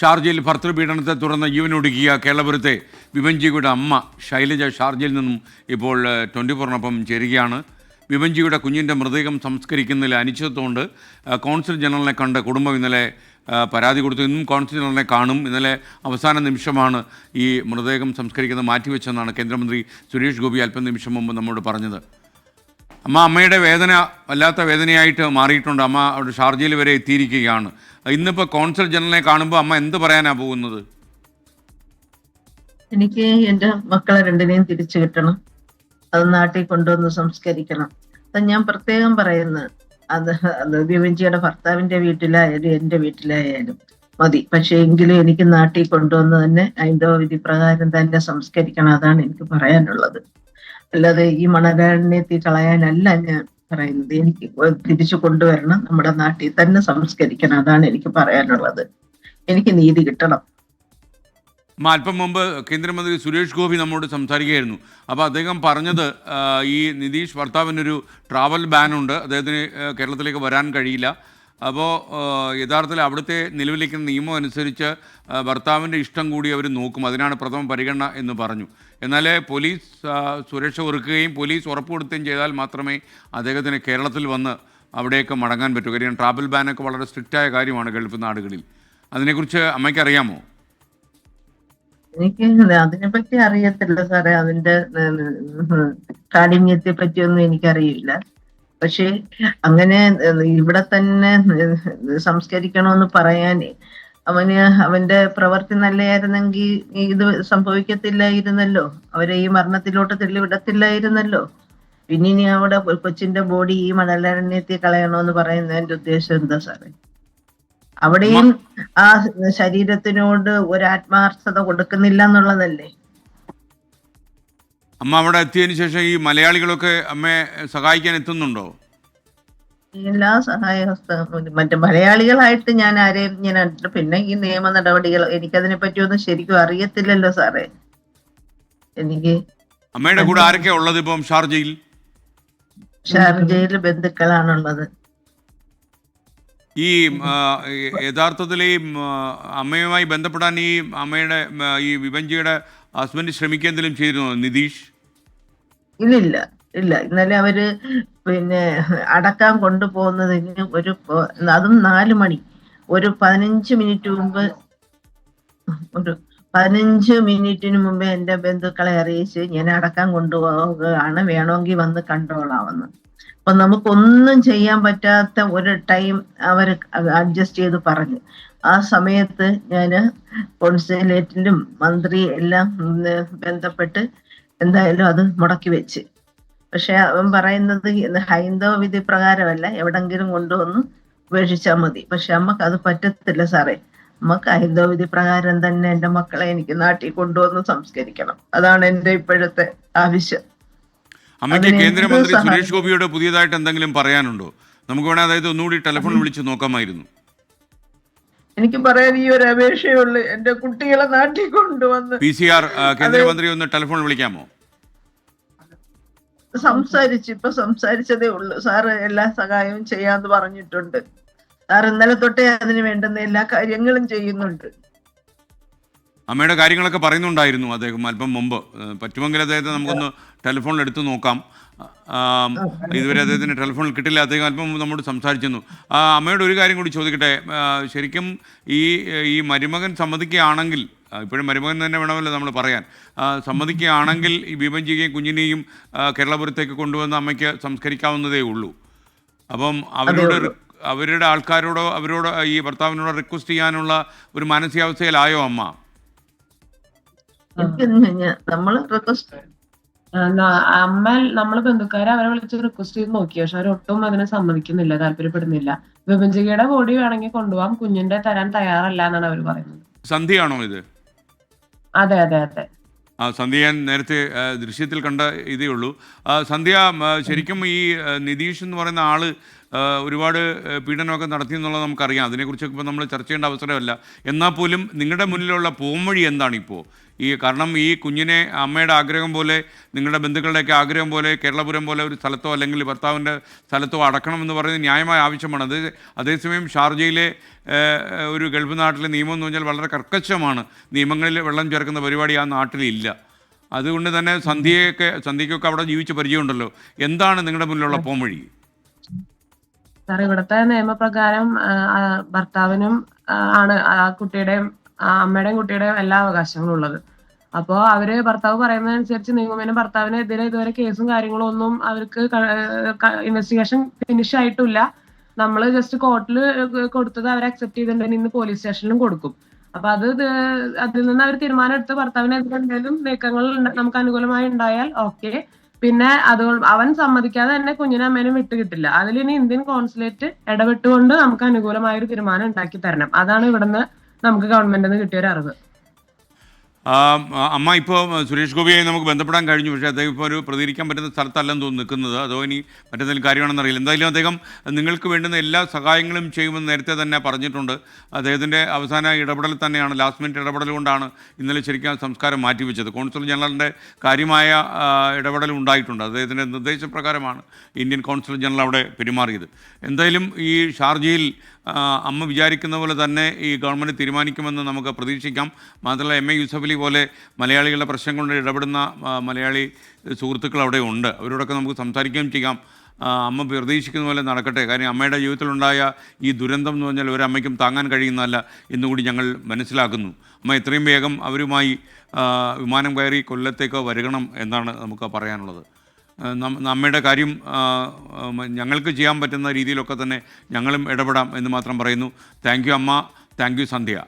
ഷാർജയിൽ ഭർതൃപീഡനത്തെ തുടർന്ന് ജീവനൊടുക്കിയ കേരളപുരത്തെ വിഭഞ്ചിയുടെ അമ്മ ശൈലജ ഷാർജയിൽ നിന്നും ഇപ്പോൾ 24-നൊപ്പം ചേരുകയാണ്. വിഭഞ്ചിയുടെ കുഞ്ഞിൻ്റെ മൃതദേഹം സംസ്കരിക്കുന്നതിൽ അനിശ്ചിതത്വമുണ്ട്. കോൺസുൽ ജനറലിനെ കണ്ട് കുടുംബം ഇന്നലെ പരാതി കൊടുത്തു. ഇന്നും കോൺസുൽ ജനറലിനെ കാണും. ഇന്നലെ അവസാന നിമിഷമാണ് ഈ മൃതദേഹം സംസ്കരിക്കുന്നത് മാറ്റിവെച്ചെന്നാണ് കേന്ദ്രമന്ത്രി സുരേഷ് ഗോപി അല്പം നിമിഷം മുമ്പ് നമ്മോട് പറഞ്ഞത്. അമ്മയുടെ വേദന വല്ലാത്ത വേദനയായിട്ട് മാറിയിട്ടുണ്ട്. അമ്മ അവിടെ ഷാർജയിൽ വരെ എത്തിയിരിക്കുകയാണ്. ഇന്നിപ്പോൾ കോൺസുൽ ജനറലിനെ കാണുമ്പോൾ അമ്മ എന്ത് പറയാനാണ് പോകുന്നത്? എനിക്ക് എൻ്റെ മക്കളെ രണ്ടിനെയും തിരിച്ചു കിട്ടണം, അത് നാട്ടിൽ കൊണ്ടുവന്ന് സംസ്കരിക്കണം. അത് ഞാൻ പ്രത്യേകം പറയുന്നത്. അത് വിവഞ്ചിയുടെ ഭർത്താവിന്റെ വീട്ടിലായാലും എൻ്റെ വീട്ടിലായാലും മതി. പക്ഷെ എങ്കിലും എനിക്ക് നാട്ടിൽ കൊണ്ടുവന്ന് തന്നെ ഹൈന്ദവ വിധി പ്രകാരം തന്നെ സംസ്കരിക്കണം. അതാണ് എനിക്ക് പറയാനുള്ളത്. അല്ലാതെ ഈ മണലാരണ്യത്തിൽ കളയാനല്ല ഞാൻ പറയുന്നത്. എനിക്ക് തിരിച്ചു കൊണ്ടുവരണം, നമ്മുടെ നാട്ടിൽ തന്നെ സംസ്കരിക്കണം. അതാണ് എനിക്ക് പറയാനുള്ളത്. എനിക്ക് നീതി കിട്ടണം. അല്പം മുമ്പ് കേന്ദ്രമന്ത്രി സുരേഷ് ഗോപി നമ്മോട് സംസാരിക്കുകയായിരുന്നു. അപ്പോൾ അദ്ദേഹം പറഞ്ഞത് ഈ നിതീഷ് ഭർത്താവിനൊരു ട്രാവൽ ബാനുണ്ട്, അദ്ദേഹത്തിന് കേരളത്തിലേക്ക് വരാൻ കഴിയില്ല. അപ്പോൾ യഥാർത്ഥത്തിൽ അവിടുത്തെ നിലവിലിരിക്കുന്ന നിയമം അനുസരിച്ച് ഭർത്താവിൻ്റെ ഇഷ്ടം കൂടി അവർ നോക്കും, അതിനാണ് പ്രഥമ പരിഗണന എന്ന് പറഞ്ഞു. എന്നാൽ പോലീസ് സുരക്ഷ ഒരുക്കുകയും പോലീസ് ഉറപ്പുവരുത്തുകയും ചെയ്താൽ മാത്രമേ അദ്ദേഹത്തിന് കേരളത്തിൽ വന്ന് അവിടേക്ക് മടങ്ങാൻ പറ്റൂ. കാര്യം ട്രാവൽ ബാനൊക്കെ വളരെ സ്ട്രിക്റ്റായ കാര്യമാണ് ഗൾഫ് നാടുകളിൽ. അതിനെക്കുറിച്ച് അമ്മയ്ക്ക് അറിയാമോ? എനിക്ക് അതിനെപ്പറ്റി അറിയത്തില്ല സാറേ. അതിന്റെ കാഠിന്യത്തെ പറ്റിയൊന്നും എനിക്കറിയില്ല. പക്ഷെ അങ്ങനെ ഇവിടെ തന്നെ സംസ്കരിക്കണമെന്ന് പറയാൻ അവന്റെ പ്രവൃത്തി നല്ലതായിരുന്നെങ്കിൽ ഇത് സംഭവിക്കത്തില്ലായിരുന്നല്ലോ. അവരെ ഈ മരണത്തിലോട്ട് തള്ളിവിടത്തില്ലായിരുന്നല്ലോ. പിന്നെ ഇനി അവിടെ കൊച്ചിന്റെ ബോഡി ഈ മണലാരണ്യത്തിൽ കളയണമെന്ന് പറയുന്നതിന്റെ ഉദ്ദേശം എന്താ സാറേ? അവിടെയും ആ ശരീരത്തിനോട് ഒരു ആത്മാർത്ഥത കൊടുക്കുന്നില്ല എന്നുള്ളതല്ലേ. അമ്മ അവിടെ എത്തിയതിനു ശേഷം ഈ മലയാളികളൊക്കെ അമ്മയെ സഹായിക്കാൻ എത്തുന്നുണ്ടോ? എല്ലാ മറ്റേ മലയാളികളായിട്ട് ഞാൻ ആരെയും ഞാൻ കണ്ടിട്ട്, പിന്നെ ഈ നിയമ നടപടികൾ എനിക്കതിനെ പറ്റിയൊന്നും ശരിക്കും അറിയത്തില്ലല്ലോ സാറേ. എനിക്ക് അമ്മയുടെ കൂടെ ആരൊക്കെയാ ഉള്ളത് ഇപ്പം ഷാർജയിൽ? ഷാർജയിൽ ബന്ധുക്കളാണുള്ളത്. ഈ യഥാർത്ഥത്തിൽ ഈ അമ്മയുമായി ബന്ധപ്പെടാൻ ഈ അമ്മയുടെ ഈ വിഭഞ്ചിയുടെ ഹസ്ബൻഡ് ശ്രമിക്കെന്തെങ്കിലും ചെയ്തിരുന്നോ നിതീഷ്? ഇല്ല. ഇന്നലെ അവര് പിന്നെ അടക്കാൻ കൊണ്ടുപോകുന്നതിന് അതും 4 മണി, ഒരു 15 മിനിറ്റ് മുമ്പ്, ഒരു 15 മിനിറ്റിന് മുമ്പേ എൻ്റെ ബന്ധുക്കളെ അറിയിച്ച് ഞാൻ അടക്കാൻ കൊണ്ടുപോവുകയാണ്, വേണമെങ്കിൽ വന്ന് കണ്ടോളാമെന്ന്. അപ്പൊ നമുക്കൊന്നും ചെയ്യാൻ പറ്റാത്ത ഒരു ടൈം അവർ അഡ്ജസ്റ്റ് ചെയ്ത് പറഞ്ഞു. ആ സമയത്ത് ഞാൻ കോൺസുലേറ്റിലും മന്ത്രി എല്ലാം ബന്ധപ്പെട്ട് എന്തായാലും അത് മുടക്കി വെച്ച്. പക്ഷെ അവൻ പറയുന്നത് ഹൈന്ദവ വിധി പ്രകാരമല്ല, എവിടെങ്കിലും കൊണ്ടുവന്ന് ഉപേക്ഷിച്ചാൽ മതി. പക്ഷെ അമ്മക്ക് അത് പറ്റത്തില്ല സാറേ. നമുക്ക് ഹൈന്ദവ വിധി പ്രകാരം തന്നെ എൻ്റെ മക്കളെ എനിക്ക് നാട്ടിൽ കൊണ്ടുവന്ന് സംസ്കരിക്കണം. അതാണ് എൻ്റെ ഇപ്പോഴത്തെ ആവശ്യം. അമ്മയ്ക്ക് കേന്ദ്രമന്ത്രി സുരേഷ് ഗോപിയോട് പുതിയതായിട്ട് എന്തെങ്കിലും പറയാനുണ്ടോ? നമുക്ക് വേണേൽ അതായത് ഒന്നുകൂടി ടെലിഫോൺ വിളിച്ച് നോക്കാമായിരുന്നു. എനിക്ക് പറയാൻ ഈ ഒരു അപേക്ഷയുള്ളൂ, എന്റെ കുട്ടികളെ നാട്ടിൽ കൊണ്ടുവന്ന്. PCR കേന്ദ്രമന്ത്രി ഒന്ന് ടെലിഫോൺ വിളിക്കാമോ? ഇപ്പൊ സംസാരിച്ചതേ ഉള്ളൂ. സാറ് എല്ലാ സഹായവും ചെയ്യാന്ന് പറഞ്ഞിട്ടുണ്ട്. സാർ ഇന്നലെ തൊട്ടേ അതിന് വേണ്ടുന്ന എല്ലാ കാര്യങ്ങളും ചെയ്യുന്നുണ്ട്. അമ്മയുടെ കാര്യങ്ങളൊക്കെ പറയുന്നുണ്ടായിരുന്നു അദ്ദേഹം അല്പം മുമ്പ്. പറ്റുമെങ്കിൽ അദ്ദേഹത്തെ നമുക്കൊന്ന് ടെലിഫോണിൽ എടുത്ത് നോക്കാം. ഇതുവരെ അദ്ദേഹത്തിന് ടെലിഫോണിൽ കിട്ടില്ല. അദ്ദേഹം അല്പം മുമ്പ് നമ്മോട് സംസാരിച്ചിരുന്നു. അമ്മയോട് ഒരു കാര്യം കൂടി ചോദിക്കട്ടെ. ശരിക്കും ഈ മരുമകൻ സമ്മതിക്കുകയാണെങ്കിൽ, ഇപ്പോഴും മരുമകൻ തന്നെ വേണമല്ലോ നമ്മൾ പറയാൻ, സമ്മതിക്കുകയാണെങ്കിൽ ഈ വിഭജിക്കുകയും കുഞ്ഞിനെയും കേരളപുരത്തേക്ക് കൊണ്ടുവന്ന് അമ്മയ്ക്ക് സംസ്കരിക്കാവുന്നതേ ഉള്ളൂ. അപ്പം അവരുടെ ആൾക്കാരോടോ അവരോട് ഈ ഭർത്താവിനോട് റിക്വസ്റ്റ് ചെയ്യാനുള്ള ഒരു മാനസികാവസ്ഥയിലായോ അമ്മ? നമ്മള് ബന്ധുക്കാരെ അവരെ വിളിച്ച് റിക്വസ്റ്റ് ചെയ്ത് നോക്കി. പക്ഷെ അവരൊട്ടും അതിനെ സമ്മതിക്കുന്നില്ല, താല്പര്യപ്പെടുന്നില്ല. വിഭജികയുടെ ബോഡി വേണമെങ്കിൽ കൊണ്ടുപോകാം, കുഞ്ഞിന്റെ തരാൻ തയ്യാറല്ല എന്നാണ് അവർ പറയുന്നത്. സന്ധ്യയാണോ ഇത്? അതെ. സന്ധ്യ ഞാൻ നേരത്തെ ദൃശ്യത്തിൽ കണ്ട ഇതേ ഉള്ളൂ. സന്ധ്യ, ശരിക്കും ഈ നിതീഷ് എന്ന് പറയുന്ന ആള് ഒരുപാട് പീഡനമൊക്കെ നടത്തി എന്നുള്ളത് നമുക്കറിയാം. അതിനെക്കുറിച്ചൊക്കെ ഇപ്പോൾ നമ്മൾ ചർച്ച ചെയ്യേണ്ട അവസരമല്ല. എന്നാൽ പോലും നിങ്ങളുടെ മുന്നിലുള്ള പോംവഴി എന്താണിപ്പോൾ? കാരണം ഈ കുഞ്ഞിനെ അമ്മയുടെ ആഗ്രഹം പോലെ, നിങ്ങളുടെ ബന്ധുക്കളുടെയൊക്കെ ആഗ്രഹം പോലെ, കേരളപുരം പോലെ ഒരു സ്ഥലത്തോ അല്ലെങ്കിൽ ഭർത്താവിൻ്റെ സ്ഥലത്തോ അടക്കണമെന്ന് പറയുന്നത് ന്യായമായ ആവശ്യമാണ്. അതേസമയം ഷാർജയിലെ ഒരു ഗൾഫ് നാട്ടിലെ നിയമം എന്ന് പറഞ്ഞാൽ വളരെ കർക്കശമാണ്. നിയമങ്ങളിൽ വെള്ളം ചേർക്കുന്ന പരിപാടി ആ നാട്ടിലില്ല. അതുകൊണ്ട് തന്നെ സന്ധ്യയ്ക്കൊക്കെ അവിടെ ജീവിച്ച് പരിചയമുണ്ടല്ലോ. എന്താണ് നിങ്ങളുടെ മുന്നിലുള്ള പോംവഴി? സാർ, ഇവിടുത്തെ നിയമപ്രകാരം ഭർത്താവിനും ആണ് ആ കുട്ടിയുടെയും അമ്മയുടെയും കുട്ടിയുടെയും എല്ലാ അവകാശങ്ങളും ഉള്ളത്. അപ്പോ ഭർത്താവ് പറയുന്നതനുസരിച്ച് നീങ്ങുന്നതിന് ഭർത്താവിനെതിരെ ഇതുവരെ കേസും കാര്യങ്ങളും ഒന്നും അവർക്ക് ഇൻവെസ്റ്റിഗേഷൻ ഫിനിഷ് ആയിട്ടില്ല. നമ്മൾ ജസ്റ്റ് കോർട്ടിൽ കൊടുത്തത് അവർ അക്സെപ്റ്റ് ചെയ്തിട്ടുണ്ടെങ്കിൽ ഇന്ന് പോലീസ് സ്റ്റേഷനിലും കൊടുക്കും. അപ്പൊ അതിൽ നിന്ന് അവർ തീരുമാനം എടുത്ത് ഭർത്താവിനെതിരെ എന്തെങ്കിലും നീക്കങ്ങൾ നമുക്ക് അനുകൂലമായി ഉണ്ടായാൽ ഓക്കെ. പിന്നെ അവൻ സമ്മതിക്കാതെ തന്നെ കുഞ്ഞിനെ അമ്മേനും വിട്ടുകിട്ടില്ല. അതിലിനി ഇന്ത്യൻ കോൺസുലേറ്റ് ഇടപെട്ടുകൊണ്ട് നമുക്ക് അനുകൂലമായ ഒരു തീരുമാനം ഉണ്ടാക്കി തരണം. അതാണ് ഇവിടുന്ന് നമുക്ക് ഗവൺമെന്റിൽ നിന്ന് കിട്ടിയൊരു അറിവ്. അമ്മ ഇപ്പോൾ സുരേഷ് ഗോപിയായി നമുക്ക് ബന്ധപ്പെടാൻ കഴിഞ്ഞു. പക്ഷേ അദ്ദേഹം ഇപ്പോൾ ഒരു പ്രതികരിക്കാൻ പറ്റുന്ന സ്ഥലത്തല്ലെന്ന് തോന്നുന്നു നിൽക്കുന്നത്. അതോ ഇനി മറ്റെന്തെങ്കിലും കാര്യമാണെന്ന് അറിയില്ല. എന്തായാലും അദ്ദേഹം നിങ്ങൾക്ക് വേണ്ടുന്ന എല്ലാ സഹായങ്ങളും ചെയ്യുമെന്ന് നേരത്തെ തന്നെ പറഞ്ഞിട്ടുണ്ട്. അദ്ദേഹത്തിൻ്റെ അവസാന ഇടപെടൽ തന്നെയാണ്, ലാസ്റ്റ് മിനിറ്റ് ഇടപെടൽ കൊണ്ടാണ് ഇന്നലെ ശരിക്കും സംസ്കാരം മാറ്റിവെച്ചത്. കോൺസുൽ ജനറലിൻ്റെ കാര്യമായ ഇടപെടൽ ഉണ്ടായിട്ടുണ്ട്. അദ്ദേഹത്തിൻ്റെ നിർദ്ദേശപ്രകാരമാണ് ഇന്ത്യൻ കോൺസുൽ ജനറൽ അവിടെ പെരുമാറിയത്. എന്തായാലും ഈ ഷാർജയിൽ അമ്മ വിചാരിക്കുന്ന പോലെ തന്നെ ഈ ഗവൺമെൻറ് തീരുമാനിക്കുമെന്ന് നമുക്ക് പ്രതീക്ഷിക്കാം. മാത്രമല്ല MA യൂസഫ് അലി പോലെ മലയാളികളുടെ പ്രശ്നം കൊണ്ട് ഇടപെടുന്ന മലയാളി സുഹൃത്തുക്കൾ അവിടെ ഉണ്ട്. അവരോടൊക്കെ നമുക്ക് സംസാരിക്കുകയും ചെയ്യാം. അമ്മ പ്രതീക്ഷിക്കുന്ന പോലെ നടക്കട്ടെ. കാര്യം അമ്മയുടെ ജീവിതത്തിലുണ്ടായ ഈ ദുരന്തം എന്ന് പറഞ്ഞാൽ ഒരമ്മയ്ക്കും താങ്ങാൻ കഴിയുന്നതല്ല എന്നുകൂടി ഞങ്ങൾ മനസ്സിലാക്കുന്നു. അമ്മ എത്രയും വേഗം അവരുമായി വിമാനം കയറി കൊല്ലത്തേക്ക് വരണം എന്നാണ് നമുക്ക് പറയാനുള്ളത്. അമ്മയുടെ കാര്യം ഞങ്ങൾക്ക് ചെയ്യാൻ പറ്റുന്ന രീതിയിലൊക്കെ തന്നെ ഞങ്ങളും ഇടപെടാം എന്ന് മാത്രം പറയുന്നു. താങ്ക് യു അമ്മ. Thank you Sandhya.